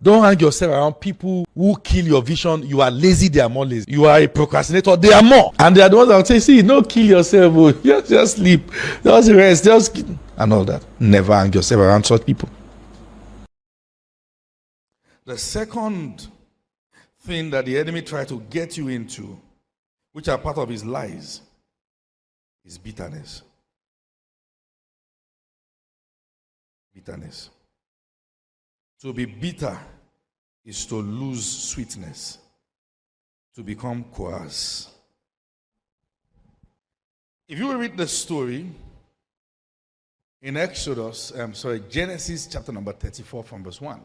Don't hang yourself around people who kill your vision. You are lazy, they are more lazy. You are a procrastinator, they are more. And they are the ones that will say, see, don't kill yourself. Oh. Just sleep. Just rest. And all that. Never hang yourself around such people. The second thing that the enemy tries to get you into, which are part of his lies, is bitterness. Bitterness. To be bitter is to lose sweetness, to become coarse. If you read the story in Genesis chapter number 34 from verse 1,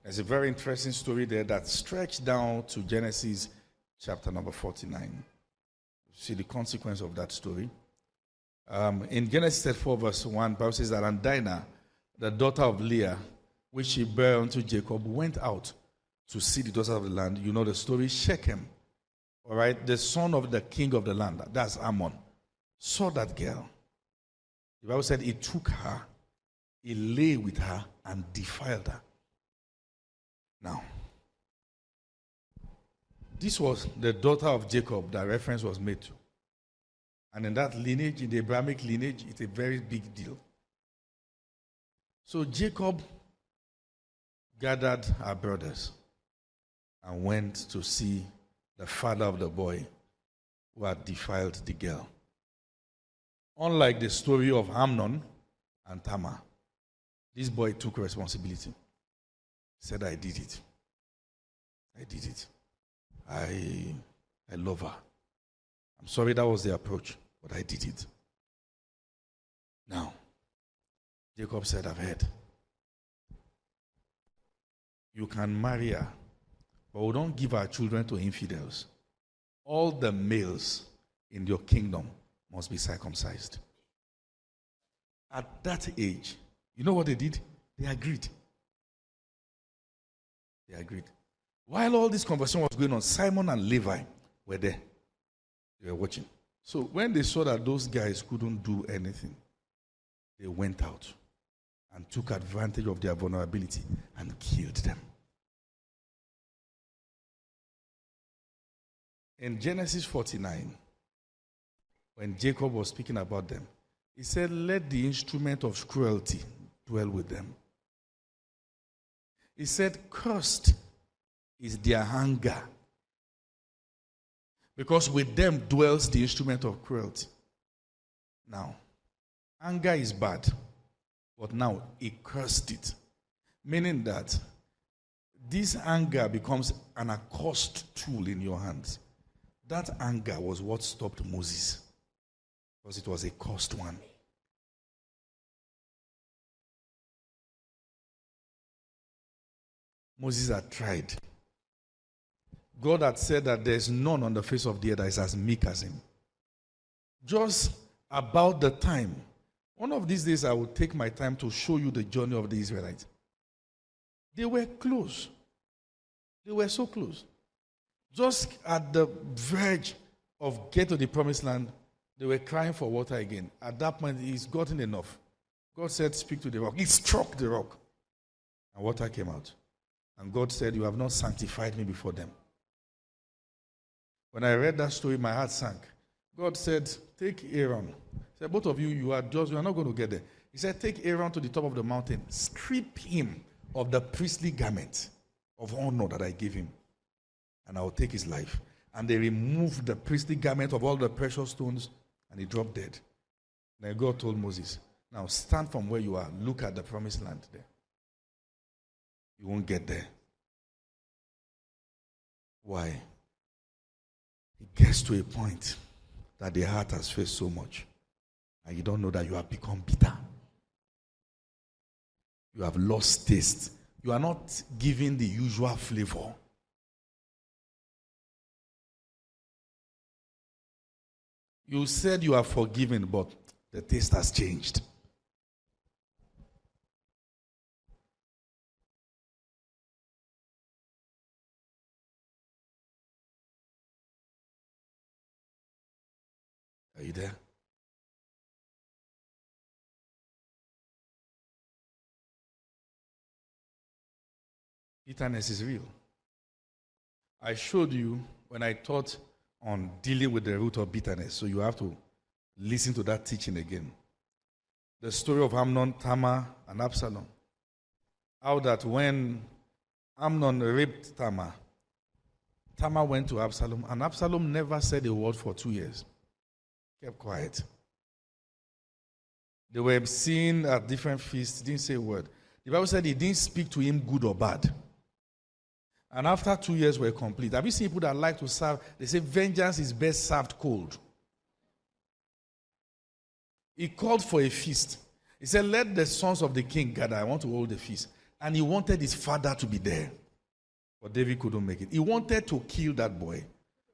there's a very interesting story there that stretched down to Genesis chapter number 49. See the consequence of that story. In Genesis 34 verse 1, Bible says that, and Dinah, the daughter of Leah, which she bare unto Jacob, went out to see the daughters of the land. You know the story. Shechem, all right, the son of the king of the land, that's Ammon, saw that girl. The Bible said he took her, he lay with her, and defiled her. Now, this was the daughter of Jacob that reference was made to. And in that lineage, in the Abrahamic lineage, it's a very big deal. So Jacob gathered her brothers and went to see the father of the boy who had defiled the girl. Unlike the story of Amnon and Tamar, this boy took responsibility. He said, I did it. I did it. I love her. I'm sorry that was the approach, but I did it. Now, Jacob said, I've heard. You can marry her, but we don't give our children to infidels. All the males in your kingdom must be circumcised. At that age, you know what they did? They agreed. They agreed. While all this conversation was going on, Simon and Levi were there. They were watching. So when they saw that those guys couldn't do anything, they went out and took advantage of their vulnerability and killed them. In Genesis 49, when Jacob was speaking about them, he said, let the instrument of cruelty dwell with them. He said, cursed is their anger, because with them dwells the instrument of cruelty. Now, anger is bad, but now he cursed it, meaning that this anger becomes an accursed tool in your hands. That anger was what stopped Moses, because it was a cursed one. Moses had tried. God had said that there's none on the face of the earth that is as meek as him. Just about the time, one of these days I will take my time to show you the journey of the Israelites. They were close. They were so close. Just at the verge of get to the promised land, they were crying for water again. At that point, it's gotten enough. God said, speak to the rock. He struck the rock, and water came out. And God said, you have not sanctified me before them. When I read that story, my heart sank. God said, take Aaron. He said, both of you, you are not going to get there. He said, take Aaron to the top of the mountain. Strip him of the priestly garment of honor that I gave him, and I will take his life. And they removed the priestly garment of all the precious stones, and he dropped dead. Then God told Moses, now stand from where you are. Look at the promised land there. You won't get there. Why? It gets to a point that the heart has faced so much, and you don't know that you have become bitter. You have lost taste. You are not giving the usual flavor. You said you are forgiven, but the taste has changed. Are you there? Bitterness is real. I showed you when I taught on dealing with the root of bitterness, so you have to listen to that teaching again. The story of Amnon, Tamar, and Absalom. How that when Amnon raped Tamar, Tamar went to Absalom, and Absalom never said a word for 2 years. Kept quiet. They were seen at different feasts, didn't say a word. The Bible said he didn't speak to him good or bad. And after 2 years were complete. Have you seen people that like to serve? They say vengeance is best served cold. He called for a feast. He said, let the sons of the king gather. I want to hold the feast. And he wanted his father to be there. But David couldn't make it. He wanted to kill that boy.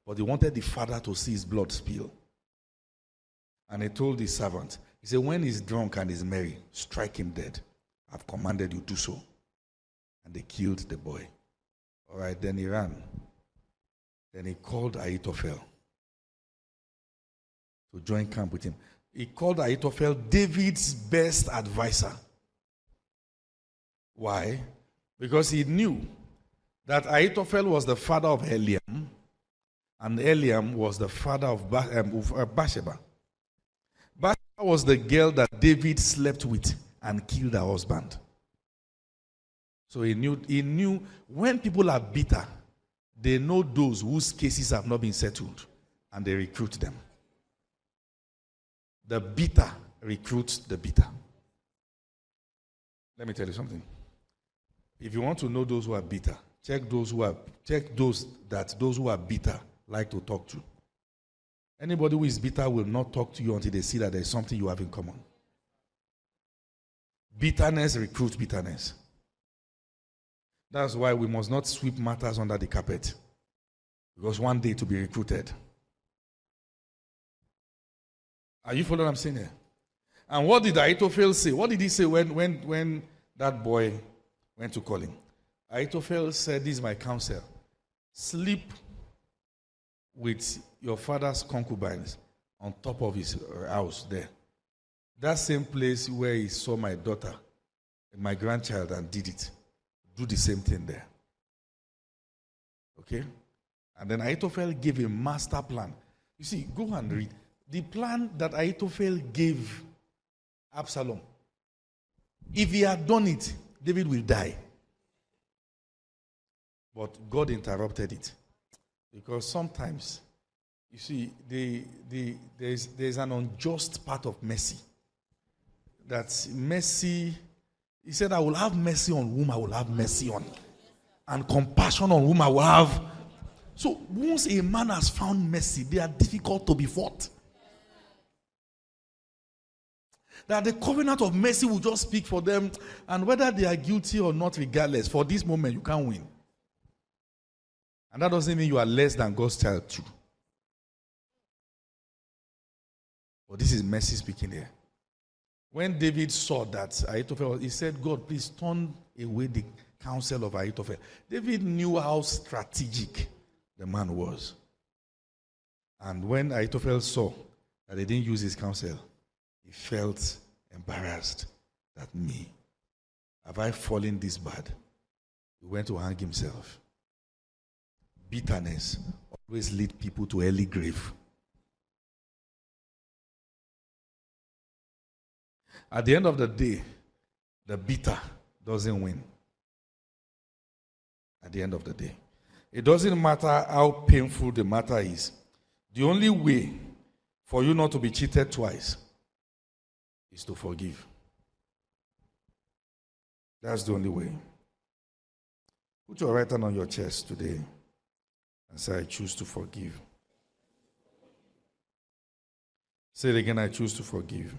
But he wanted the father to see his blood spill. And he told his servant, he said, when he's drunk and he's merry, strike him dead. I've commanded you to do so. And they killed the boy. All right, then he ran. Then he called Ahithophel to join camp with him. He called Ahithophel David's best advisor. Why? Because he knew that Ahithophel was the father of Eliam, and Eliam was the father of Bathsheba. Bathsheba was the girl that David slept with and killed her husband. So he knew when people are bitter, they know those whose cases have not been settled, and they recruit them. The bitter recruits the bitter. Let me tell you something. If you want to know those who are bitter, check those who are bitter like to talk to. Anybody who is bitter will not talk to you until they see that there is something you have in common. Bitterness recruits bitterness. That's why we must not sweep matters under the carpet. Because one day to be recruited. Are you following what I'm saying here? And what did Ahithophel say? What did he say when that boy went to call him? Ahithophel said, this is my counsel. Sleep with your father's concubines on top of his house there. That same place where he saw my daughter, my grandchild, and did it. Do the same thing there. Okay? And then Ahithophel gave a master plan. You see, go and read. The plan that Ahithophel gave Absalom, if he had done it, David will die. But God interrupted it. Because sometimes, you see, there's an unjust part of mercy. That mercy, he said, I will have mercy on whom I will have mercy on. And compassion on whom I will have. So once a man has found mercy, they are difficult to be fought. That the covenant of mercy will just speak for them, and whether they are guilty or not, regardless, for this moment you can't win. And that doesn't mean you are less than God's child too. But this is mercy speaking here. When David saw that Ahithophel, he said, God, please turn away the counsel of Ahithophel. David knew how strategic the man was. And when Ahithophel saw that they didn't use his counsel, he felt embarrassed that me, have I fallen this bad? He went to hang himself. Bitterness always leads people to early grave. At the end of the day, the bitter doesn't win. At the end of the day. It doesn't matter how painful the matter is. The only way for you not to be cheated twice is to forgive. That's the only way. Put your right hand on your chest today and say, I choose to forgive. Say it again, I choose to forgive.